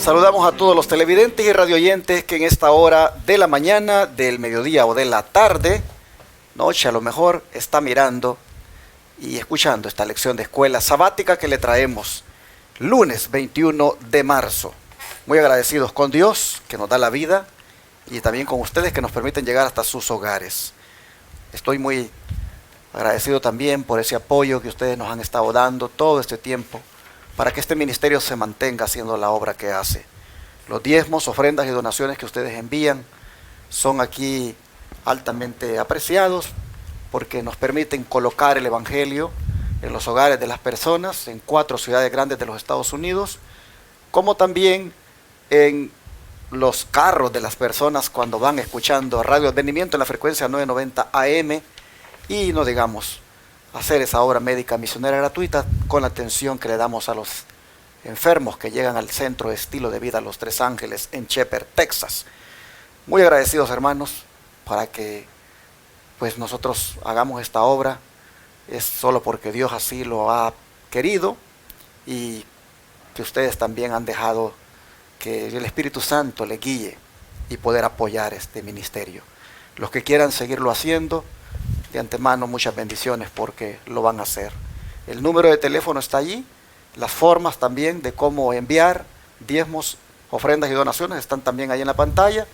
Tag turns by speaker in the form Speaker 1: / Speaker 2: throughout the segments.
Speaker 1: Saludamos a todos los televidentes y radioyentes que en esta hora de la mañana, del mediodía o de la tarde, noche a lo mejor, está mirando y escuchando esta lección de escuela sabática que le traemos lunes 21 de marzo. Muy agradecidos con Dios que nos da la vida y también con ustedes que nos permiten llegar hasta sus hogares. Estoy muy agradecido también por ese apoyo que ustedes nos han estado dando todo este tiempo para que este ministerio se mantenga haciendo la obra que hace. Los diezmos, ofrendas y donaciones que ustedes envían son aquí altamente apreciados porque nos permiten colocar el Evangelio en los hogares de las personas en 4 ciudades grandes de los Estados Unidos, como también en los carros de las personas cuando van escuchando Radio Advenimiento en la frecuencia 990 AM y no digamos hacer esa obra médica misionera gratuita con la atención que le damos a los enfermos que llegan al Centro de Estilo de Vida Los Tres Ángeles en Shepherd, Texas. Muy agradecidos, hermanos, para que pues nosotros hagamos esta obra. Es solo porque Dios así lo ha querido y que ustedes también han dejado que el Espíritu Santo le guíe y poder apoyar este ministerio. Los que quieran seguirlo haciendo, de antemano muchas bendiciones porque lo van a hacer. El número de teléfono está allí, las formas también de cómo enviar diezmos, ofrendas y donaciones están también ahí en la pantalla.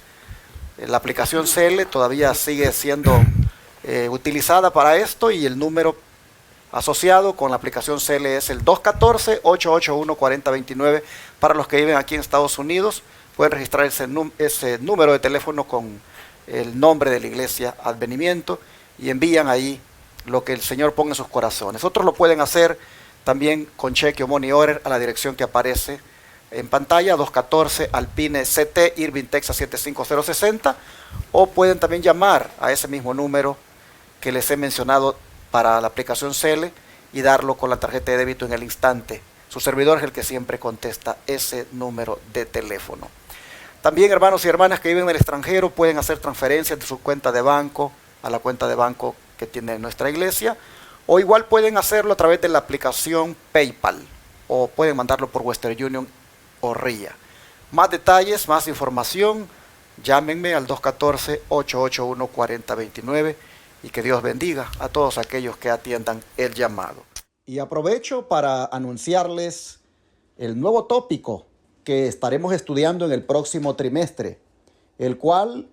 Speaker 1: La aplicación CL todavía sigue siendo utilizada para esto y el número asociado con la aplicación CL es el 214-881-4029. Para los que viven aquí en Estados Unidos pueden registrar ese número de teléfono con el nombre de la iglesia Advenimiento y envían ahí lo que el Señor ponga en sus corazones. Otros lo pueden hacer también con cheque o money order a la dirección que aparece en pantalla, 214 Alpine CT, Irving, Texas 75060, o pueden también llamar a ese mismo número que les he mencionado para la aplicación CL y darlo con la tarjeta de débito en el instante. Su servidor es el que siempre contesta ese número de teléfono. También, hermanos y hermanas que viven en el extranjero pueden hacer transferencias de su cuenta de banco a la cuenta de banco que tiene nuestra iglesia, o igual pueden hacerlo a través de la aplicación PayPal, o pueden mandarlo por Western Union o RIA. Más detalles, más información, llámenme al 214-881-4029 y que Dios bendiga a todos aquellos que atiendan el llamado. Y aprovecho para anunciarles el nuevo tópico que estaremos estudiando en el próximo trimestre, el cual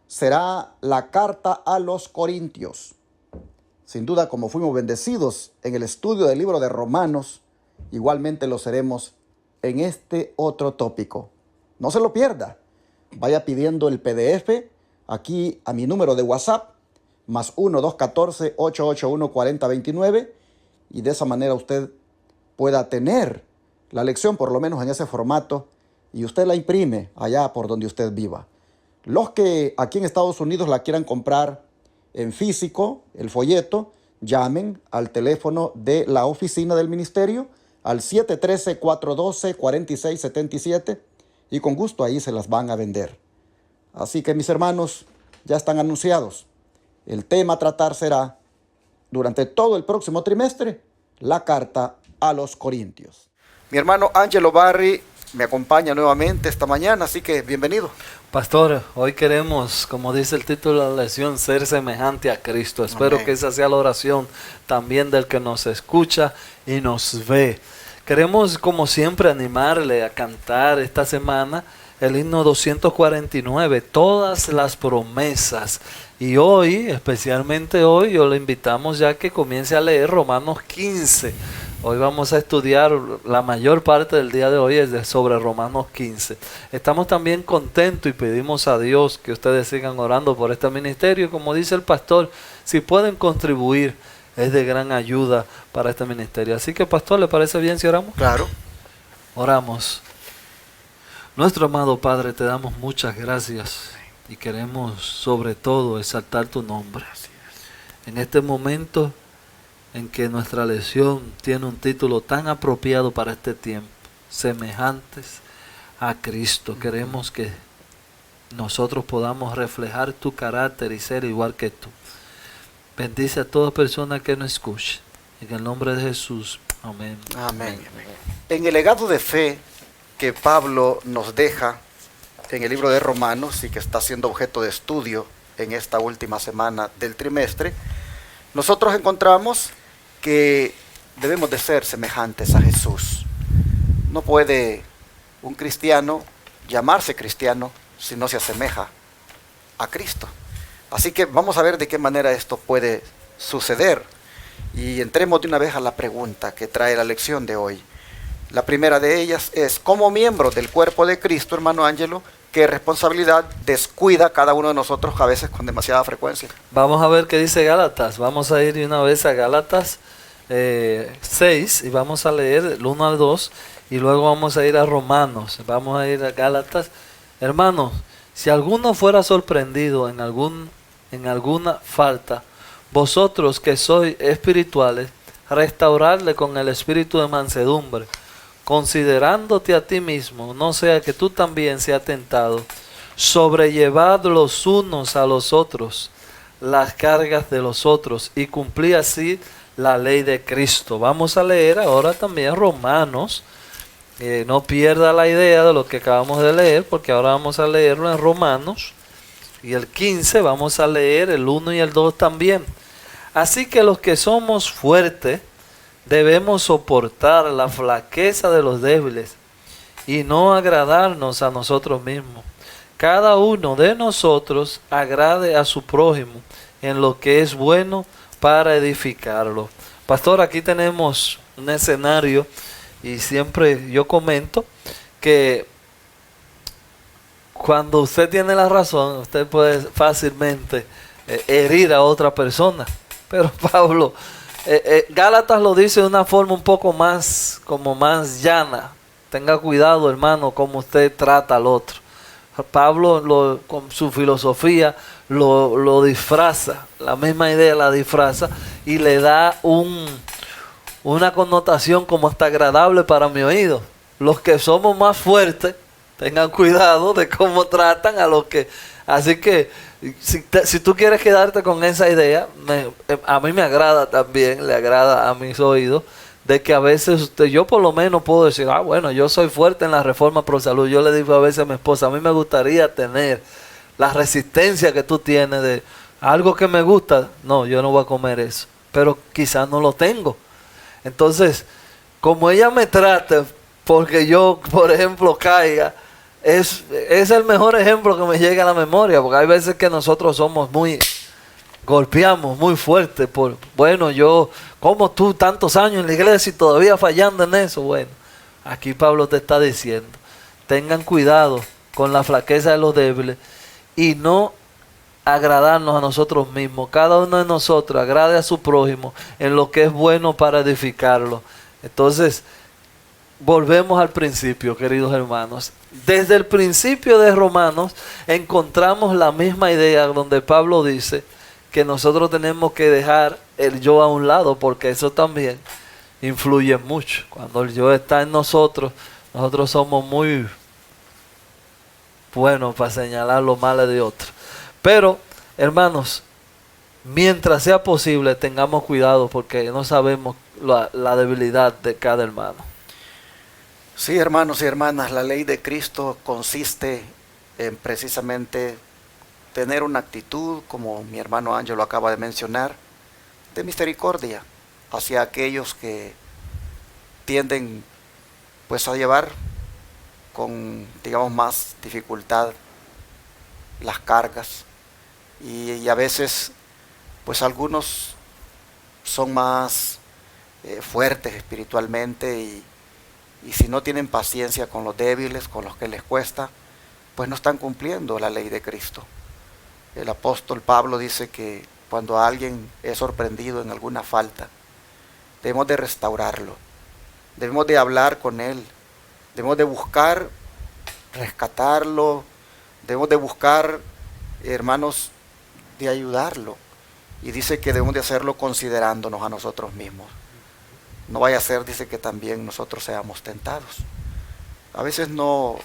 Speaker 1: será la carta a los Corintios. Sin duda, como fuimos bendecidos en el estudio del libro de Romanos, igualmente lo seremos en este otro tópico. No se lo pierda. Vaya pidiendo el PDF aquí a mi número de WhatsApp, más 1-214-881-4029, y de esa manera usted pueda tener la lección por lo menos en ese formato y usted la imprime allá por donde usted viva. Los que aquí en Estados Unidos la quieran comprar en físico, el folleto, llamen al teléfono de la oficina del ministerio al 713-412-4677 y con gusto ahí se las van a vender. Así que mis hermanos, ya están anunciados. El tema a tratar será, durante todo el próximo trimestre, la carta a los Corintios. Mi hermano Angelo Barry me acompaña nuevamente esta mañana, así que bienvenido.
Speaker 2: Pastor, hoy queremos, como dice el título de la lección, ser semejante a Cristo. Espero que esa sea la oración también del que nos escucha y nos ve. Queremos, como siempre, animarle a cantar esta semana el himno 249, todas las promesas. Y hoy, especialmente hoy, yo le invitamos ya que comience a leer Romanos 15. Hoy vamos a estudiar, la mayor parte del día de hoy es sobre Romanos 15. Estamos también contentos y pedimos a Dios que ustedes sigan orando por este ministerio. Como dice el pastor, si pueden contribuir, es de gran ayuda para este ministerio. Así que, pastor, ¿le parece bien si oramos?
Speaker 1: Claro.
Speaker 2: Oramos. Nuestro amado Padre, te damos muchas gracias y queremos sobre todo exaltar tu nombre. En este momento en que nuestra lección tiene un título tan apropiado para este tiempo, semejantes a Cristo. Queremos que nosotros podamos reflejar tu carácter y ser igual que tú. Bendice a toda persona que nos escuche. En el nombre de Jesús. Amén.
Speaker 1: Amén. En el legado de fe que Pablo nos deja en el libro de Romanos y que está siendo objeto de estudio en esta última semana del trimestre, nosotros encontramos que debemos de ser semejantes a Jesús. No puede un cristiano llamarse cristiano si no se asemeja a Cristo. Así que vamos a ver de qué manera esto puede suceder. Y entremos de una vez a la pregunta que trae la lección de hoy. La primera de ellas es, como miembro del cuerpo de Cristo, hermano Ángelo, ¿qué responsabilidad descuida cada uno de nosotros a veces con demasiada frecuencia?
Speaker 2: Vamos a ver qué dice Gálatas. Vamos a ir de una vez a Gálatas 6 y vamos a leer el 1 al 2 y luego vamos a ir a Romanos. Vamos a ir a Gálatas. Hermanos, si alguno fuera sorprendido en alguna falta, vosotros que sois espirituales, restaurarle con el espíritu de mansedumbre, considerándote a ti mismo, no sea que tú también seas tentado. Sobrellevad los unos a los otros las cargas de los otros y cumplid así la ley de Cristo. Vamos a leer ahora también Romanos. No pierda la idea de lo que acabamos de leer, porque ahora vamos a leerlo en Romanos. Y el 15 vamos a leer el 1 y el 2 también. Así que los que somos fuertes debemos soportar la flaqueza de los débiles y no agradarnos a nosotros mismos. Cada uno de nosotros agrade a su prójimo en lo que es bueno para edificarlo. Pastor, aquí tenemos un escenario y siempre yo comento que cuando usted tiene la razón, usted puede fácilmente herir a otra persona. Pero Pablo, Gálatas lo dice de una forma un poco más, como más llana. Tenga cuidado, hermano, como usted trata al otro. Pablo con su filosofía lo disfraza, la misma idea la disfraza y le da una connotación como hasta agradable para mi oído. Los que somos más fuertes, tengan cuidado de cómo tratan a los que... Así que si tú quieres quedarte con esa idea, a mí me agrada también, le agrada a mis oídos, de que a veces yo por lo menos puedo decir, bueno, yo soy fuerte en la reforma pro salud. Yo le digo a veces a mi esposa, a mí me gustaría tener la resistencia que tú tienes de algo que me gusta. No, yo no voy a comer eso, pero quizás no lo tengo. Entonces, como ella me trata, porque yo, por ejemplo, caiga, es el mejor ejemplo que me llega a la memoria, porque hay veces que nosotros somos golpeamos muy fuerte bueno, yo, como tú tantos años en la iglesia y todavía fallando en eso. Bueno, aquí Pablo te está diciendo, tengan cuidado con la flaqueza de los débiles y no agradarnos a nosotros mismos. Cada uno de nosotros agrade a su prójimo en lo que es bueno para edificarlo. Entonces, volvemos al principio, queridos hermanos. Desde el principio de Romanos encontramos la misma idea donde Pablo dice que nosotros tenemos que dejar el yo a un lado, porque eso también influye mucho. Cuando el yo está en nosotros, nosotros somos muy buenos para señalar lo malo de otros. Pero, hermanos, mientras sea posible, tengamos cuidado, porque no sabemos la debilidad de cada hermano.
Speaker 1: Sí, hermanos y hermanas, la ley de Cristo consiste en precisamente tener una actitud, como mi hermano Ángel lo acaba de mencionar, de misericordia hacia aquellos que tienden pues a llevar con, digamos, más dificultad las cargas, y a veces pues algunos son más fuertes espiritualmente y si no tienen paciencia con los débiles, con los que les cuesta, pues no están cumpliendo la ley de Cristo. El apóstol Pablo dice que cuando alguien es sorprendido en alguna falta, debemos de restaurarlo, debemos de hablar con él, debemos de buscar rescatarlo, debemos de buscar, hermanos, de ayudarlo. Y dice que debemos de hacerlo considerándonos a nosotros mismos. No vaya a ser, dice, que también nosotros seamos tentados. A veces nos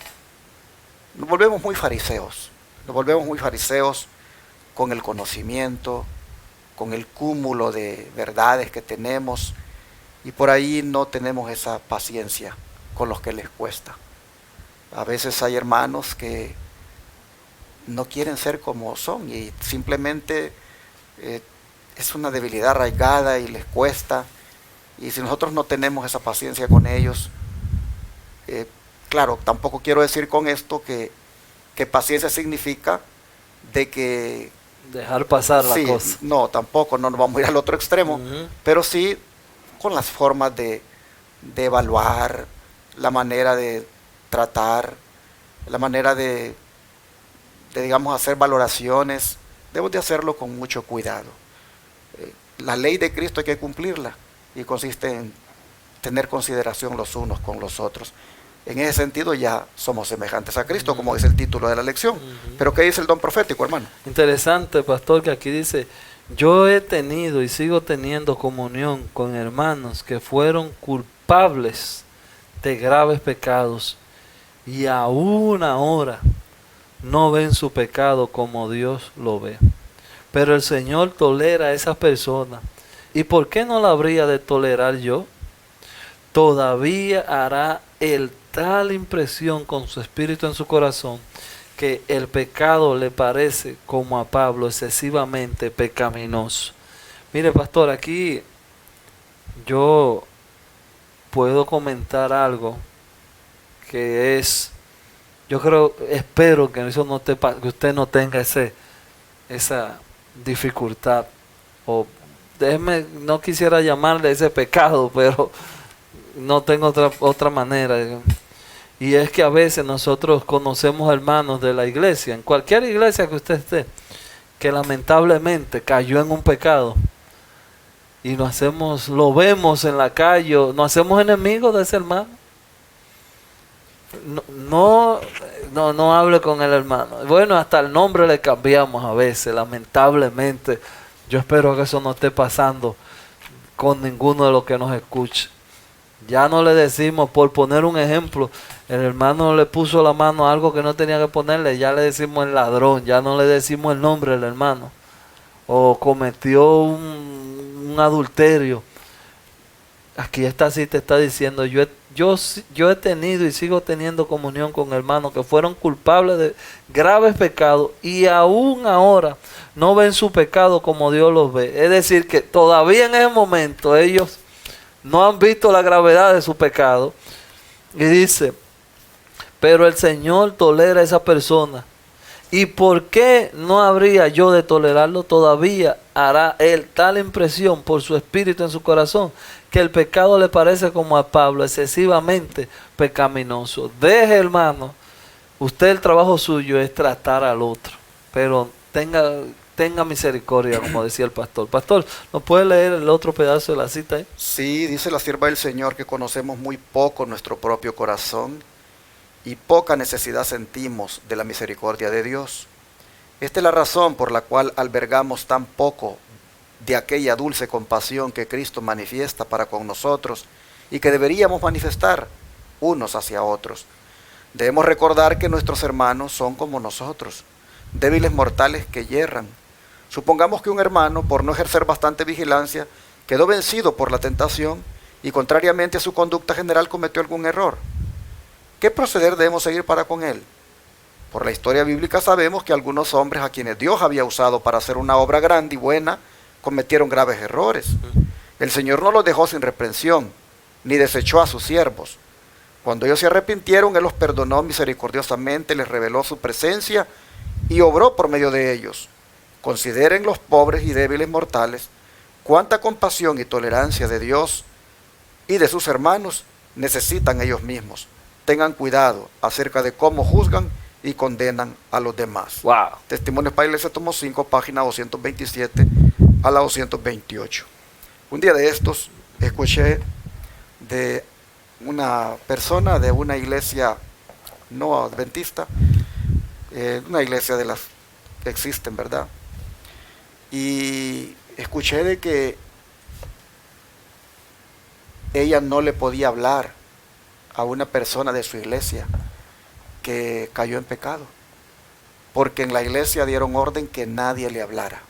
Speaker 1: volvemos muy fariseos, con el conocimiento, con el cúmulo de verdades que tenemos, y por ahí no tenemos esa paciencia con los que les cuesta. A veces hay hermanos que no quieren ser como son y simplemente es una debilidad arraigada y les cuesta. Y si nosotros no tenemos esa paciencia con ellos, claro, tampoco quiero decir con esto que paciencia significa de que
Speaker 2: Dejar pasar la
Speaker 1: sí,
Speaker 2: cosa.
Speaker 1: no, tampoco, no nos vamos a ir al otro extremo, pero sí con las formas de evaluar, la manera de tratar, la manera de, digamos, hacer valoraciones. Debemos de hacerlo con mucho cuidado. La ley de Cristo hay que cumplirla y consiste en tener consideración los unos con los otros. En ese sentido ya somos semejantes a Cristo, como dice el título de la lección. Pero ¿qué dice el don profético, hermano?
Speaker 2: Interesante, pastor, que aquí dice, yo he tenido y sigo teniendo comunión con hermanos que fueron culpables de graves pecados y aún ahora no ven su pecado como Dios lo ve. Pero el Señor tolera a esas personas. ¿Y por qué no la habría de tolerar yo? Todavía hará el tal impresión con su espíritu en su corazón que el pecado le parece, como a Pablo, excesivamente pecaminoso. Mire, pastor, aquí yo puedo comentar algo que es, yo creo, espero que eso no te, que usted no tenga esa dificultad, o déjeme, no quisiera llamarle ese pecado, pero no tengo otra manera. Y es que a veces nosotros conocemos hermanos de la iglesia, en cualquier iglesia que usted esté, que lamentablemente cayó en un pecado y lo vemos en la calle, nos hacemos enemigos de ese hermano. No hable con el hermano. Bueno, hasta el nombre le cambiamos a veces, lamentablemente. Yo espero que eso no esté pasando con ninguno de los que nos escuche. Ya no le decimos, por poner un ejemplo, el hermano le puso la mano a algo que no tenía que ponerle, ya le decimos el ladrón, ya no le decimos el nombre del hermano. O cometió un adulterio. Aquí esta cita está diciendo, yo he tenido y sigo teniendo comunión con hermanos que fueron culpables de graves pecados y aún ahora no ven su pecado como Dios los ve. Es decir, que todavía en ese momento ellos no han visto la gravedad de su pecado. Y dice, pero el Señor tolera a esa persona. ¿Y por qué no habría yo de tolerarlo? Todavía hará él tal impresión por su espíritu en su corazón que el pecado le parece, como a Pablo, excesivamente pecaminoso. Deje, hermano, usted, el trabajo suyo es tratar al otro, pero tenga misericordia, como decía el pastor. Pastor, ¿nos puede leer el otro pedazo de la cita ahí?
Speaker 1: Sí, dice la sierva del Señor que conocemos muy poco nuestro propio corazón y poca necesidad sentimos de la misericordia de Dios. Esta es la razón por la cual albergamos tan poco de aquella dulce compasión que Cristo manifiesta para con nosotros y que deberíamos manifestar unos hacia otros. Debemos recordar que nuestros hermanos son como nosotros, débiles mortales que yerran. Supongamos que un hermano, por no ejercer bastante vigilancia, quedó vencido por la tentación y contrariamente a su conducta general cometió algún error. ¿Qué proceder debemos seguir para con él? Por la historia bíblica sabemos que algunos hombres a quienes Dios había usado para hacer una obra grande y buena, cometieron graves errores. El Señor no los dejó sin reprensión, ni desechó a sus siervos. Cuando ellos se arrepintieron, Él los perdonó misericordiosamente, les reveló su presencia y obró por medio de ellos. Consideren los pobres y débiles mortales cuánta compasión y tolerancia de Dios y de sus hermanos necesitan ellos mismos. Tengan cuidado acerca de cómo juzgan y condenan a los demás.
Speaker 2: Wow.
Speaker 1: Testimonios para la Iglesia, tomo 5, página 227 a la 228. Un día de estos escuché de una persona de una iglesia no adventista, una iglesia de las que existen, ¿verdad? Y escuché de que ella no le podía hablar a una persona de su iglesia que cayó en pecado, porque en la iglesia dieron orden que nadie le hablara.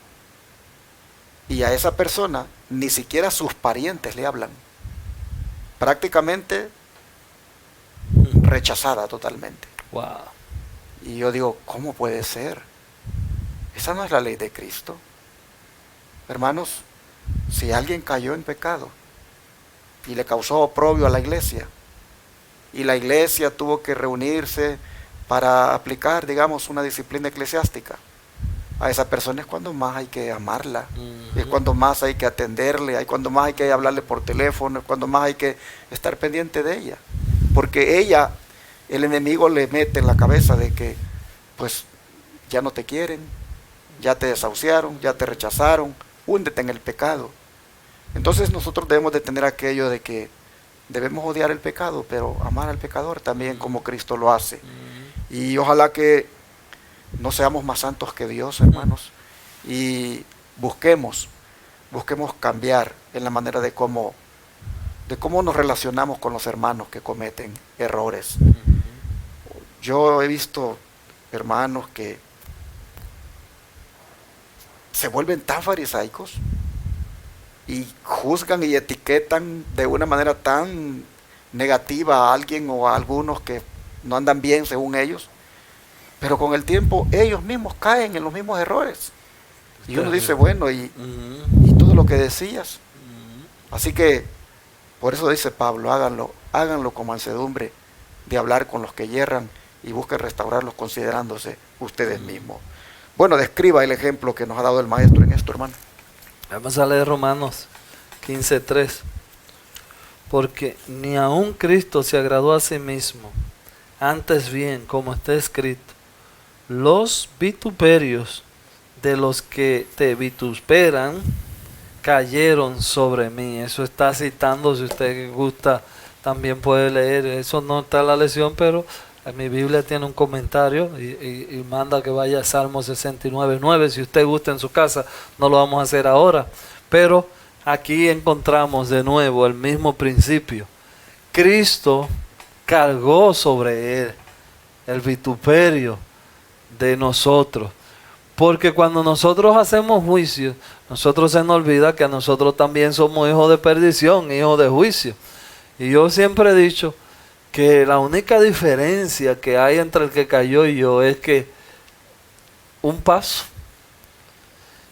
Speaker 1: Y a esa persona ni siquiera sus parientes le hablan. Prácticamente rechazada totalmente.
Speaker 2: Wow.
Speaker 1: Y yo digo, ¿cómo puede ser? Esa no es la ley de Cristo. Hermanos, si alguien cayó en pecado y le causó oprobio a la iglesia, y la iglesia tuvo que reunirse para aplicar, digamos, una disciplina eclesiástica, a esa persona es cuando más hay que amarla, es cuando más hay que atenderle, es cuando más hay que hablarle por teléfono, es cuando más hay que estar pendiente de ella, porque ella, el enemigo le mete en la cabeza de que pues ya no te quieren, ya te desahuciaron, ya te rechazaron, húndete en el pecado. Entonces nosotros debemos de tener aquello de que debemos odiar el pecado, pero amar al pecador también como Cristo lo hace. Y ojalá que no seamos más santos que Dios, hermanos, y busquemos cambiar en la manera de cómo nos relacionamos con los hermanos que cometen errores. Yo he visto hermanos que se vuelven tan farisaicos y juzgan y etiquetan de una manera tan negativa a alguien o a algunos que no andan bien según ellos, pero con el tiempo ellos mismos caen en los mismos errores. Y uno dice, bueno, y todo lo que decías. Así que, por eso dice Pablo, háganlo con mansedumbre, de hablar con los que yerran y busquen restaurarlos considerándose ustedes mismos. Bueno, describa el ejemplo que nos ha dado el maestro en esto, hermano.
Speaker 2: Vamos a leer Romanos 15:3. Porque ni aun Cristo se agradó a sí mismo, antes bien, como está escrito, los vituperios de los que te vituperan cayeron sobre mí. Eso está citando, si usted gusta, también puede leer. Eso no está en la lección, pero en mi Biblia tiene un comentario y manda que vaya a Salmo 69:9. Si usted gusta en su casa, no lo vamos a hacer ahora. Pero aquí encontramos de nuevo el mismo principio. Cristo cargó sobre él el vituperio de nosotros. Porque cuando nosotros hacemos juicio, nosotros se nos olvida que nosotros también somos hijos de perdición, hijos de juicio. Y yo siempre he dicho que la única diferencia que hay entre el que cayó y yo es que un paso.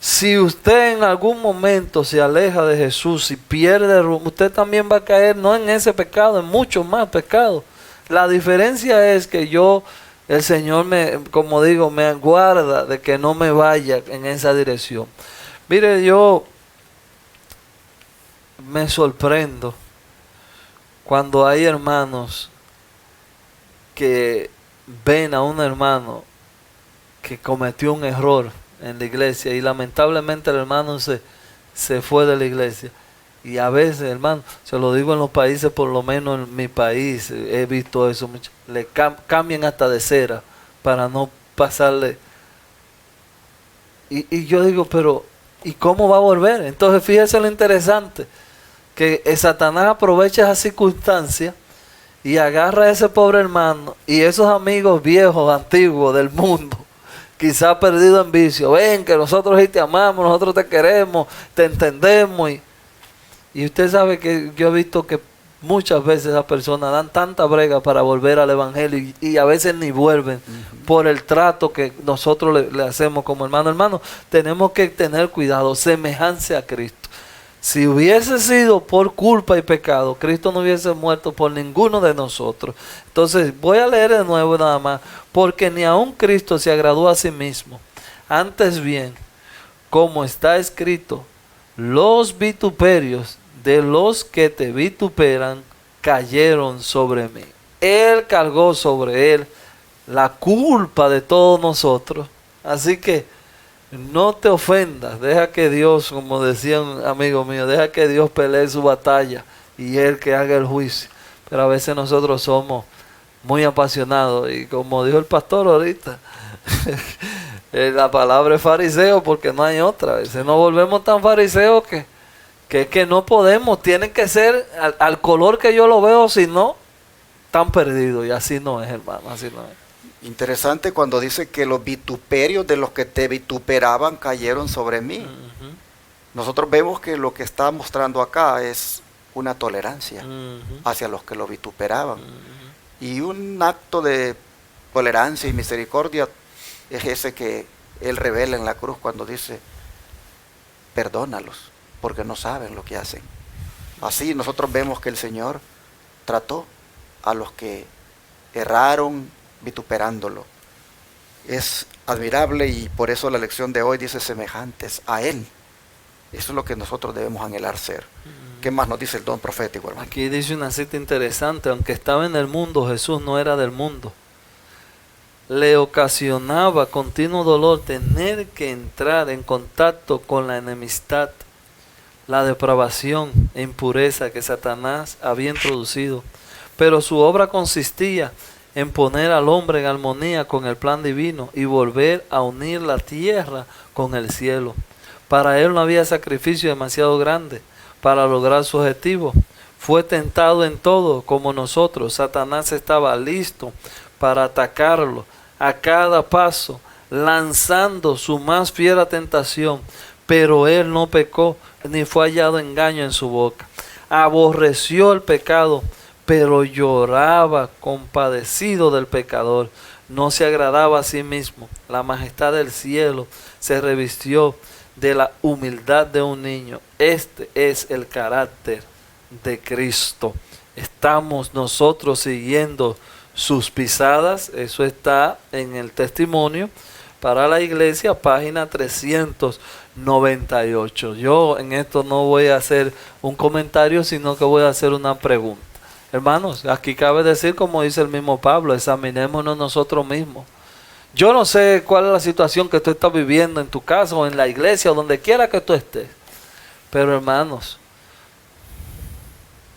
Speaker 2: Si usted en algún momento se aleja de Jesús y pierde el rumbo, usted también va a caer no en ese pecado, en muchos más pecados. La diferencia es que el Señor como digo, me guarda de que no me vaya en esa dirección. Mire, yo me sorprendo cuando hay hermanos que ven a un hermano que cometió un error en la iglesia y lamentablemente el hermano se fue de la iglesia. Y a veces, hermano, se lo digo en los países, por lo menos en mi país, he visto eso, le cambian hasta de cera para no pasarle. Y yo digo, pero ¿y cómo va a volver? Entonces fíjese lo interesante, que Satanás aprovecha esa circunstancia y agarra a ese pobre hermano y esos amigos viejos, antiguos del mundo, quizás perdido en vicio, ven que nosotros sí te amamos, nosotros te queremos, te entendemos. Y usted sabe que yo he visto que muchas veces esas personas dan tanta brega para volver al evangelio y a veces ni vuelven por el trato que nosotros le hacemos como hermano. Hermano, tenemos que tener cuidado, semejanza a Cristo. Si hubiese sido por culpa y pecado, Cristo no hubiese muerto por ninguno de nosotros. Entonces voy a leer de nuevo nada más. Porque ni aun Cristo se agradó a sí mismo. Antes bien, como está escrito, los vituperios de los que te vituperan cayeron sobre mí. Él cargó sobre él la culpa de todos nosotros. Así que no te ofendas, deja que Dios, como decía un amigo mío, deja que Dios pelee su batalla y Él que haga el juicio. Pero a veces nosotros somos muy apasionados y como dijo el pastor ahorita, la palabra es fariseo porque no hay otra. A veces nos volvemos tan fariseos que no podemos, tienen que ser al color que yo lo veo, si no, tan perdidos. Y así no es, hermano, así no es.
Speaker 1: Interesante cuando dice que los vituperios de los que te vituperaban cayeron sobre mí. Nosotros vemos que lo que está mostrando acá es una tolerancia hacia los que lo vituperaban. Y un acto de tolerancia y misericordia es ese que Él revela en la cruz cuando dice, perdónalos, porque no saben lo que hacen. Así nosotros vemos que el Señor trató a los que erraron vituperándolo. Es admirable y por eso la lección de hoy dice semejantes a Él. Eso es lo que nosotros debemos anhelar ser. ¿Qué más nos dice el don profético, hermano?
Speaker 2: Aquí dice una cita interesante: aunque estaba en el mundo, Jesús no era del mundo. Le ocasionaba continuo dolor tener que entrar en contacto con la enemistad, la depravación e impureza que Satanás había introducido. Pero su obra consistía en poner al hombre en armonía con el plan divino y volver a unir la tierra con el cielo. Para él no había sacrificio demasiado grande para lograr su objetivo. Fue tentado en todo como nosotros. Satanás estaba listo para atacarlo a cada paso, lanzando su más fiera tentación, pero él no pecó, ni fue hallado engaño en su boca. Aborreció el pecado, pero lloraba compadecido del pecador. No se agradaba a sí mismo. La majestad del cielo se revistió de la humildad de un niño. Este es el carácter de Cristo. Estamos nosotros siguiendo sus pisadas. Eso está en el testimonio para la iglesia, página 398. Yo en esto no voy a hacer un comentario, sino que voy a hacer una pregunta. Hermanos, aquí cabe decir, como dice el mismo Pablo, examinémonos nosotros mismos. Yo no sé cuál es la situación que tú estás viviendo en tu casa o en la iglesia o donde quiera que tú estés. Pero hermanos,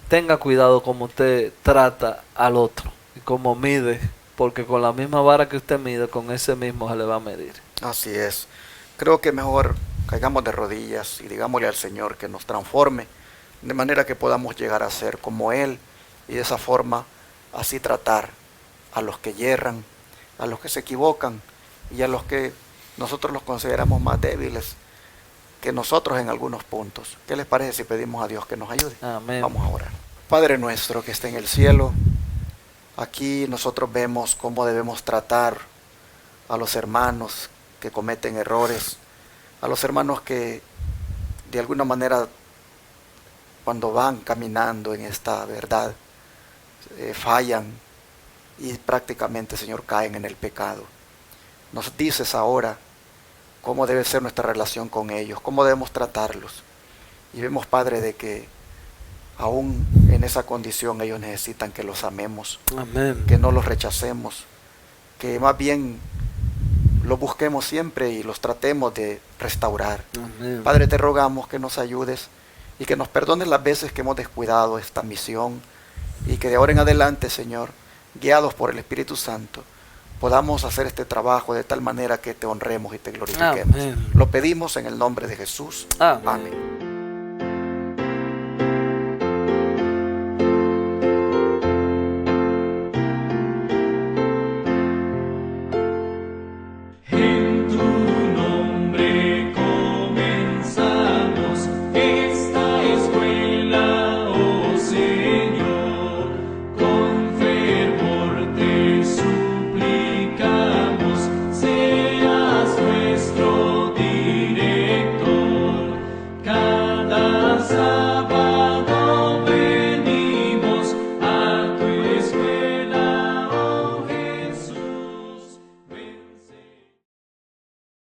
Speaker 2: tenga cuidado como usted trata al otro y como mide, porque con la misma vara que usted mide, con ese mismo se le va a medir.
Speaker 1: Así es. Creo que mejor caigamos de rodillas y digámosle al Señor que nos transforme de manera que podamos llegar a ser como Él y de esa forma así tratar a los que yerran, a los que se equivocan y a los que nosotros los consideramos más débiles que nosotros en algunos puntos. ¿Qué les parece si pedimos a Dios que nos ayude?
Speaker 2: Amén.
Speaker 1: Vamos a orar. Padre nuestro que está en el cielo, aquí nosotros vemos cómo debemos tratar a los hermanos que cometen errores, a los hermanos que de alguna manera cuando van caminando en esta verdad fallan y prácticamente, Señor, caen en el pecado. Nos dices ahora cómo debe ser nuestra relación con ellos, cómo debemos tratarlos. Y vemos, Padre, de que aún en esa condición ellos necesitan que los amemos.
Speaker 2: Amén.
Speaker 1: Que no los rechacemos, que más bien los busquemos siempre y los tratemos de restaurar.
Speaker 2: Amén.
Speaker 1: Padre, te rogamos que nos ayudes y que nos perdones las veces que hemos descuidado esta misión y que de ahora en adelante, Señor, guiados por el Espíritu Santo, podamos hacer este trabajo de tal manera que te honremos y te glorifiquemos.
Speaker 2: Amén.
Speaker 1: Lo pedimos en el nombre de Jesús.
Speaker 2: Amén.
Speaker 1: Amén.